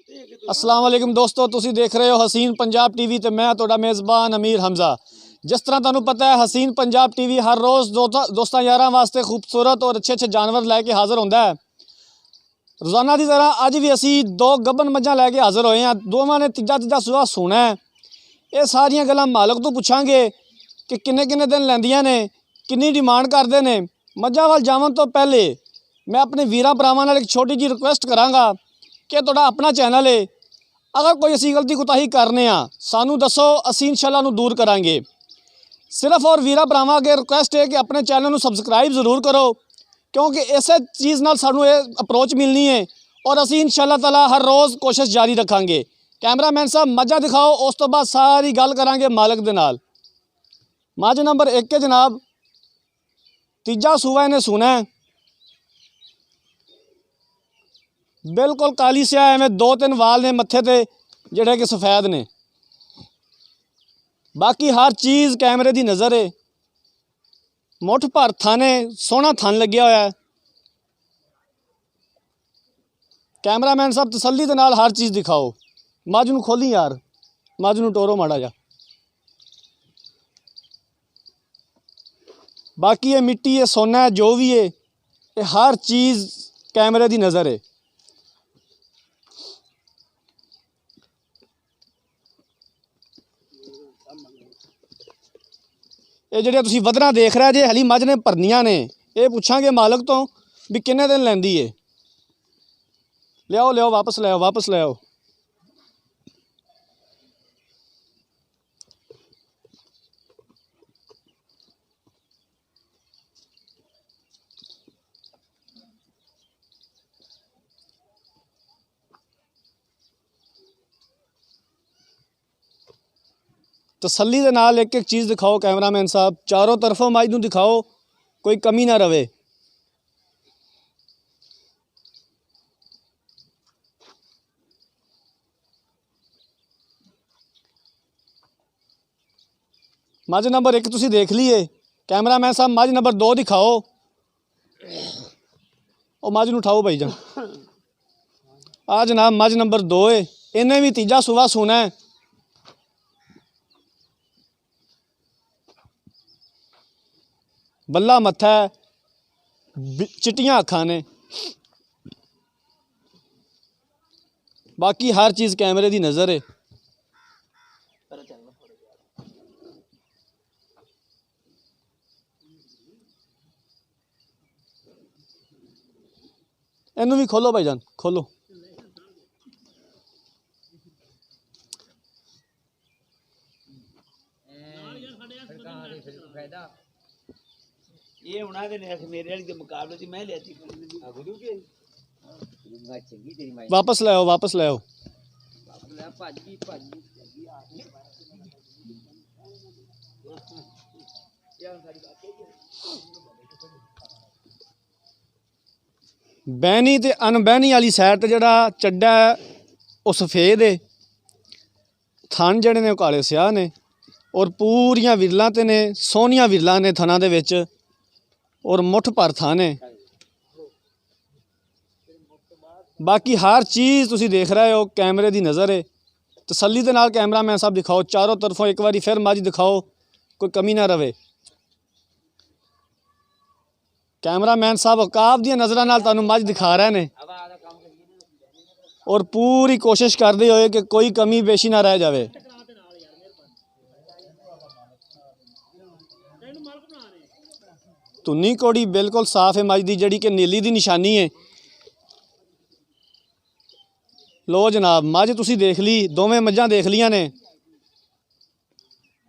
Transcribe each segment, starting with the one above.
अस्सलाम वालेकुम दोस्तों, तुसी देख रहे हो हसीन पंजाब टीवी ते मैं तुहाडा मेज़बान अमीर हमजा। जिस तरह तुहानू पता है हसीन पंजाब टीवी हर रोज़ दोस्तां यारां वास्ते खूबसूरत और अच्छे अच्छे जानवर लैके हाज़र होंदा है। रोज़ाना की तरह अज भी असी दो गब्बन मझां लैके हाज़र होए हैं। दोवां ने तीजा सूआ सूना है। ये सारियां गल्लां मालक तो पुछांगे कि किन्ने किन्ने दिन लैंदियां ने, किन्नी डिमांड करते हैं। मझां वाल जावन तो पहले मैं अपने वीरां भरावां नाल एक छोटी जी रिक्वेस्ट करांगा कि तुहाडा अपना चैनल है, अगर कोई असी गलती कोताही करने सानू दसो, असी इंशाअल्लाह नू दूर करांगे। सिर्फ और वीरा भरावां अगे रिक्वेस्ट है कि अपने चैनल नू सबसक्राइब जरूर करो, क्योंकि इस चीज़ नाल सानू ये अप्रोच मिलनी है और असी इंशाअल्लाह ताला हर रोज़ कोशिश जारी रखांगे। कैमरामैन साहब मझां दिखाओ, उस तो बाद सारी गल करांगे मालक दे नाल। मझ नंबर 1 है जनाब, तीजा सूआ इन्हें सुना है, बिल्कुल काली स्याह एवं 2-3 वाल ने मत्थे ते जिहड़े कि सफेद ने। बाकी हर चीज़ कैमरे की नज़र है। मुठ भर थन है, सोहना थन लग्या होया है। कैमरामैन साहब तसल्ली दे नाल हर चीज़ दिखाओ। मझ नूं खोली यार, मझ नूं टोरो माड़ा जा। बाकी ये मिट्टी है, सोना है, जो भी है, ये हर चीज़ कैमरे की नज़र है। ये जिहड़ियां तुसीं वधरां देख रहे जे हली मझ ने भरनियां ने, ये पुछांगे मालक तो भी किन्ने दिन लैंदी है। लियाओ लियाओ, वापस ले आओ, वापस ले आओ। तसल्ली दे नाल एक एक चीज़ दिखाओ कैमरामैन साहब, चारों तरफों मझ नूं दिखाओ, कोई कमी ना रवे। मझ नंबर 1 तुसीं देख लीए। कैमरामैन साहब मझ नंबर 2 दिखाओ। और मझ नूं उठाओ भाई जान। आ जनाब मझ नंबर 2 है, इन्हें भी तीजा सूआ सूना है। बल्ला मत्था है, चिट्टियां अखां ने। बाकी हर चीज़ कैमरे की नज़र है। इनू भी खोलो भाईजान, खोलो। ये होना दे ने मेरे वाली के मुकाबले च मैं लेती वापस ले आओ, वापस ले आओ। बहनी ते अनबहनी वाली साइड ते जिहड़ा चड्डा है वो सफेद है, थन जिहड़े ने काले स्याह ने और पूरियां विरलां ते ने, सोहनियां विरलां ने थनां दे विच और मुठ भर थन है। बाकी हर चीज़ तुसीं देख रहे हो, कैमरे की नज़र है। तसल्ली दे नाल कैमरामैन साहब दिखाओ, चारों तरफों एक बारी फिर मझ दिखाओ, कोई कमी ना रवे। कैमरामैन साहब औकाफ दी नज़रां नाल तुहानूं मझ दिखा रहे ने और पूरी कोशिश करते हुए कि कोई कमी पेशी ना रह जाए। धुन्नी कौड़ी बिल्कुल साफ है मझ दी, जिहड़ी कि नीली दी निशानी है। लो जनाब मझ तुसीं देख ली, दोवें मझां देख लियां ने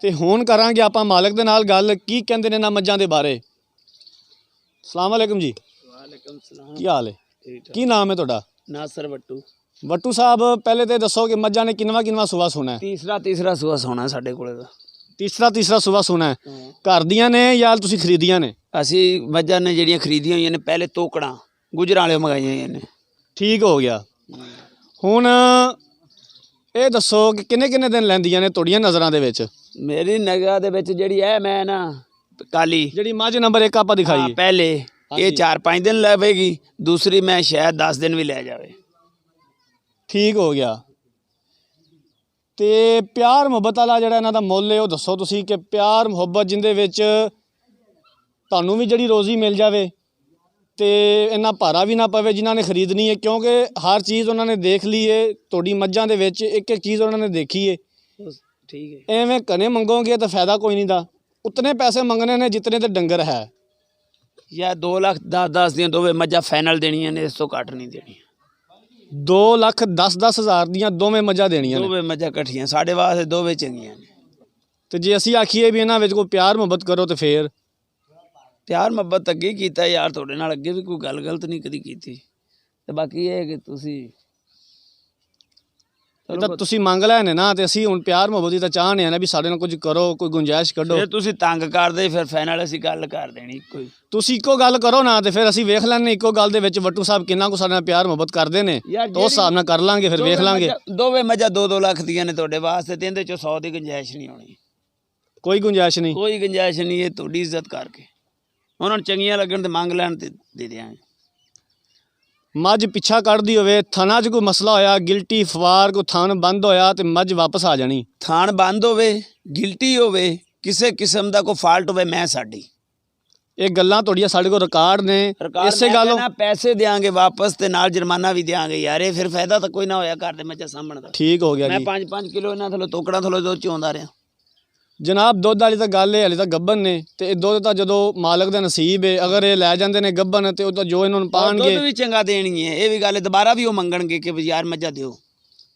ते हुण करांगे आपां मालक दे नाल गल, की कहंदे ने इन्हां मझां दे बारे। अस्सलाम वालेकुम जी। वालेकुम सलाम। की हाल है, की नाम है तुहाडा? नासर बट्टू। बट्टू साहब पहले तो दसो कि मझां ने किनवा सूआ सुना है? तीसरा सूआ सोना साडे कोले दा। तीसरा सूआ सुना है। घर दियां ने या तुसीं खरीदियां ने? असी मझां ने ਜਿਹੜੀਆਂ खरीदियां हुई ने पहले तोकड़ा गुजरां वाले मंगाईयां हुई ने। ठीक हो गया। हुण ये दसो कि किन्ने किन्ने दिन लैंदियां ने तुहाड़ियां नज़रां दे विच? मेरी नज़र दे विच ਜਿਹੜੀ है मैं ना काली जिहड़ी मझ नंबर 1 आपां दिखाई पहले ये 4-5 दिन लवेगी, दूसरी मैं शायद 10 दिन भी ले जावे। ਠੀਕ ਹੋ ਗਿਆ। ਤੇ ਪਿਆਰ ਮੁਹੱਬਤ ਵਾਲਾ ਜਿਹੜਾ ਇਹਨਾਂ ਦਾ ਮੁੱਲ ਹੈ ਉਹ ਦੱਸੋ ਤੁਸੀਂ, ਕਿ ਪਿਆਰ ਮੁਹੱਬਤ ਜਿੰਦੇ ਵਿੱਚ ਤੁਹਾਨੂੰ ਵੀ ਜਿਹੜੀ ਰੋਜ਼ੀ ਮਿਲ ਜਾਵੇ ਤੇ ਇੰਨਾ ਭਾਰਾ ਵੀ ਨਾ ਪਵੇ ਜਿਨ੍ਹਾਂ ਨੇ ਖਰੀਦਣੀ ਹੈ, ਕਿਉਂਕਿ ਹਰ ਚੀਜ਼ ਉਹਨਾਂ ਨੇ ਦੇਖ ਲਈ ਹੈ। ਤੁਹਾਡੀ ਮੱਝਾਂ ਦੇ ਵਿੱਚ ਇੱਕ ਇੱਕ ਚੀਜ਼ ਉਹਨਾਂ ਨੇ ਦੇਖੀ ਹੈ। ਠੀਕ ਹੈ। ਐਵੇਂ ਘਣੇ ਮੰਗੋਗੇ ਤਾਂ ਫਾਇਦਾ ਕੋਈ ਨਹੀਂ ਦਾ। ਉਤਨੇ ਪੈਸੇ ਮੰਗਣੇ ਨੇ ਜਿਤਨੇ ਤੇ ਡੰਗਰ ਹੈ। ਜਾਂ 2 ਲੱਖ 10 ਦੀਆਂ ਦੋਵੇਂ ਮੱਝਾਂ ਫਾਈਨਲ ਦੇਣੀਆਂ ਨੇ, ਇਸ ਤੋਂ ਘੱਟ ਨਹੀਂ ਦੇਣੀਆਂ। 2,10,10 ਹਜ਼ਾਰ ਦੀਆਂ ਦੋਵੇਂ ਮੱਝਾਂ ਦੇਣੀਆਂ ਨੇ। ਦੋਵੇਂ ਮੱਝਾਂ ਇਕੱਠੀਆਂ ਸਾਡੇ ਵਾਸਤੇ ਦੋਵੇਂ ਚੰਗੀਆਂ ਨੇ। ਤੇ ਜੇ ਅਸੀਂ ਆਖੀਏ ਵੀ ਇਹਨਾਂ ਵਿੱਚ ਕੋਈ ਪਿਆਰ ਮੁਹੱਬਤ ਕਰੋ ਤੇ ਫੇਰ ਪਿਆਰ ਮੁਹੱਬਤ ਅੱਗੇ ਕੀਤਾ ਯਾਰ, ਤੁਹਾਡੇ ਨਾਲ ਅੱਗੇ ਵੀ ਕੋਈ ਗੱਲ ਗਲਤ ਨਹੀਂ ਕਦੀ ਕੀਤੀ। ਤੇ ਬਾਕੀ ਇਹ ਹੈ ਕਿ ਤੁਸੀਂ ਇਹ ਤਾਂ ਤੁਸੀਂ ਮੰਗ ਲੈ ਨੇ ਨਾ, ਤੇ ਅਸੀਂ ਹੁਣ ਪਿਆਰ ਮੁਹੱਬਤ ਦੀ ਤਾਂ ਚਾਹਨੇ ਆ ਨਾ ਵੀ ਸਾਡੇ ਨਾਲ ਕੁਝ ਕਰੋ, ਕੋਈ ਗੁੰਜਾਇਸ਼ ਕੱਢੋ। ਜੇ ਤੁਸੀਂ ਤੰਗ ਕਰਦੇ ਫਿਰ ਫਾਈਨਲ ਅਸੀਂ ਗੱਲ ਕਰ ਦੇਣੀ ਕੋਈ। ਤੁਸੀਂ ਇੱਕੋ ਗੱਲ ਕਰੋ ਨਾ, ਤੇ ਫਿਰ ਅਸੀਂ ਵੇਖ ਲੈਣੇ ਇੱਕੋ ਗੱਲ ਦੇ ਵਿੱਚ ਵੱਟੂ ਸਾਹਿਬ ਕਿੰਨਾ ਕੁ ਸਾਡੇ ਨਾਲ ਪਿਆਰ ਮੁਹੱਬਤ ਕਰਦੇ ਨੇ, ਤਾਂ ਉਸ ਹਿਸਾਬ ਨਾਲ ਕਰ ਲਾਂਗੇ, ਫਿਰ ਵੇਖ ਲਾਂਗੇ। ਦੋਵੇਂ ਮੱਝਾਂ 2-2 ਲੱਖ ਦੀਆਂ ਨੇ ਤੁਹਾਡੇ ਵਾਸਤੇ, ਤੇ ਇਹਦੇ ਚੋਂ 100 ਦੀ ਗੁੰਜਾਇਸ਼ ਨਹੀਂ ਹੋਣੀ। ਕੋਈ ਗੁੰਜਾਇਸ਼ ਨਹੀਂ। ਕੋਈ ਗੁੰਜਾਇਸ਼ ਨਹੀਂ। ਇਹ ਤੁਹਾਡੀ ਇੱਜ਼ਤ ਕਰਕੇ ਉਹਨਾਂ ਨੂੰ ਚੰਗੀਆਂ ਲੱਗਣ ਤੇ ਮੰਗ ਲੈਣ ਤੇ ਦੇ ਦਿਆਂਗੇ। ਮੱਝ ਪਿੱਛਾ ਕੱਢਦੀ ਹੋਵੇ, ਥਣਾ 'ਚ ਕੋਈ ਮਸਲਾ ਹੋਇਆ, ਗਿਲਟੀ ਫਵਾਰ ਕੋਈ ਥਣ ਬੰਦ ਹੋਇਆ ਤੇ ਮੱਝ ਵਾਪਸ ਆ ਜਾਣੀ। ਥਾਣ ਬੰਦ ਹੋਵੇ, ਗਿਲਟੀ ਹੋਵੇ, ਕਿਸੇ ਕਿਸਮ ਦਾ ਕੋਈ ਫਾਲਟ ਹੋਵੇ, ਮੈਂ ਸਾਡੀ ਇਹ ਗੱਲਾਂ ਤੁਹਾਡੀਆਂ ਸਾਡੇ ਕੋਲ ਰਿਕਾਰਡ ਨੇ। ਇਸੇ ਗੱਲੋਂ ਪੈਸੇ ਦੇਾਂਗੇ ਵਾਪਸ ਤੇ ਨਾਲ ਜੁਰਮਾਨਾ ਵੀ ਦੇਾਂਗੇ ਯਾਰ। ਇਹ ਫਿਰ ਫਾਇਦਾ ਤਾਂ ਕੋਈ ਨਾ ਹੋਇਆ ਘਰ ਦੇ ਮੱਝਾਂ ਸਾਂਭਣ ਦਾ। ਠੀਕ ਹੋ ਗਿਆ ਮੈਂ ਜੀ। 5-5 ਕਿਲੋ ਇਹਨਾਂ ਥੱਲੋਂ ਤੋਕੜਾਂ ਥੱਲੋਂ ਦੁੱਧ ਚੋਂਦਾ ਰਿਹਾ ਜਨਾਬ। ਦੁੱਧ ਵਾਲੀ ਤਾਂ ਗੱਲ ਹੈ, ਹਾਲੇ ਤਾਂ ਗੱਭਣ ਨੇ, ਤੇ ਇਹ ਦੁੱਧ ਤਾਂ ਜਦੋਂ ਮਾਲਕ ਦਾ ਨਸੀਬ ਹੈ, ਅਗਰ ਇਹ ਲੈ ਜਾਂਦੇ ਨੇ ਗੱਭਣ ਤੇ ਉਹ ਤਾਂ ਜੋ ਇਹਨਾਂ ਨੂੰ ਪਾਣਗੇ ਦੁੱਧ ਵੀ ਚੰਗਾ ਦੇਣੀ ਹੈ। ਇਹ ਵੀ ਗੱਲ ਦੁਬਾਰਾ ਵੀ ਉਹ ਮੰਗਣਗੇ ਕਿ ਵੀ ਯਾਰ ਮੱਝਾਂ ਦਿਓ।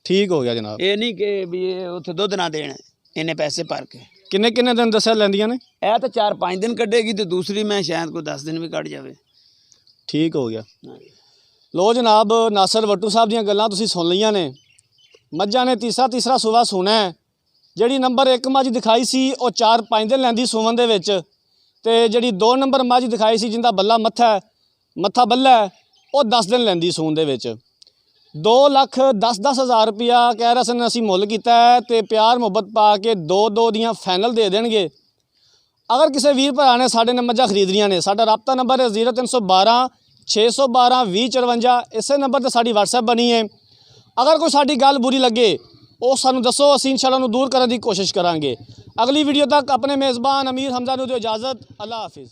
ਠੀਕ ਹੋ ਗਿਆ ਜਨਾਬ। ਇਹ ਨਹੀਂ ਕਿ ਵੀ ਇਹ ਉੱਥੇ ਦੁੱਧ ਨਾ ਦੇਣ ਇਹਨੇ ਪੈਸੇ ਭਰ ਕੇ। ਕਿੰਨੇ ਕਿੰਨੇ ਦਿਨ ਦੱਸਿਆ ਲੈਂਦੀਆਂ ਨੇ? ਇਹ ਤਾਂ 4-5 ਦਿਨ ਕੱਢੇਗੀ ਤੇ ਦੂਸਰੀ ਮੈਂ ਸ਼ਾਇਦ ਕੋਈ 10 ਦਿਨ ਵੀ ਕੱਢ ਜਾਵੇ। ਠੀਕ ਹੋ ਗਿਆ। ਲੋ ਜਨਾਬ, ਨਾਸਰ ਵੱਟੂ ਸਾਹਿਬ ਦੀਆਂ ਗੱਲਾਂ ਤੁਸੀਂ ਸੁਣ ਲਈਆਂ ਨੇ। ਮੱਝਾਂ ਨੇ ਤੀਸਰਾ ਸੂਆ ਸੂਣਾ ਹੈ। ਜਿਹੜੀ ਨੰਬਰ 1 ਮੱਝ ਦਿਖਾਈ ਸੀ ਉਹ 4-5 ਦਿਨ ਲੈਂਦੀ ਸੂਵਣ ਦੇ ਵਿੱਚ, ਤੇ ਜਿਹੜੀ 2 ਨੰਬਰ ਮੱਝ ਦਿਖਾਈ ਸੀ ਜਿੰਦਾ ਬੱਲਾ ਮੱਥਾ ਬੱਲਾ ਉਹ 10 ਦਿਨ ਲੈਂਦੀ ਸੂਣ ਦੇ ਵਿੱਚ। 2,10,10 ਹਜ਼ਾਰ ਰੁਪਇਆ ਕਹਿ ਰਹੇ ਸਨ ਅਸੀਂ ਮੁੱਲ ਕੀਤਾ ਹੈ, ਤੇ ਪਿਆਰ ਮੁਹੱਬਤ ਪਾ ਕੇ 2 ਦੀਆਂ ਫਾਈਨਲ ਦੇ ਦੇਣਗੇ। ਅਗਰ ਕਿਸੇ ਵੀਰ ਭਰਾ ਨੇ ਸਾਡੇ ਨਾਲ ਮੱਝਾਂ ਖਰੀਦਣੀਆਂ ਨੇ, ਸਾਡਾ ਰਾਬਤਾ ਨੰਬਰ ਹੈ 0312 612 2054। ਇਸੇ ਨੰਬਰ 'ਤੇ ਸਾਡੀ WhatsApp ਬਣੀ ਹੈ। ਅਗਰ ਕੋਈ ਸਾਡੀ ਗੱਲ ਬੁਰੀ ਲੱਗੇ ਉਹ ਸਾਨੂੰ ਦੱਸੋ, ਅਸੀਂ ਇਨਸ਼ਾਅੱਲਾ ਨੂੰ ਦੂਰ ਕਰਨ ਦੀ ਕੋਸ਼ਿਸ਼ ਕਰਾਂਗੇ। ਅਗਲੀ ਵੀਡੀਓ ਤੱਕ ਆਪਣੇ ਮੇਜ਼ਬਾਨ ਅਮੀਰ ਹਮਜ਼ਾ ਨੂੰ ਦਿਓ ਇਜਾਜ਼ਤ। ਅੱਲਾ ਹਾਫਿਜ਼।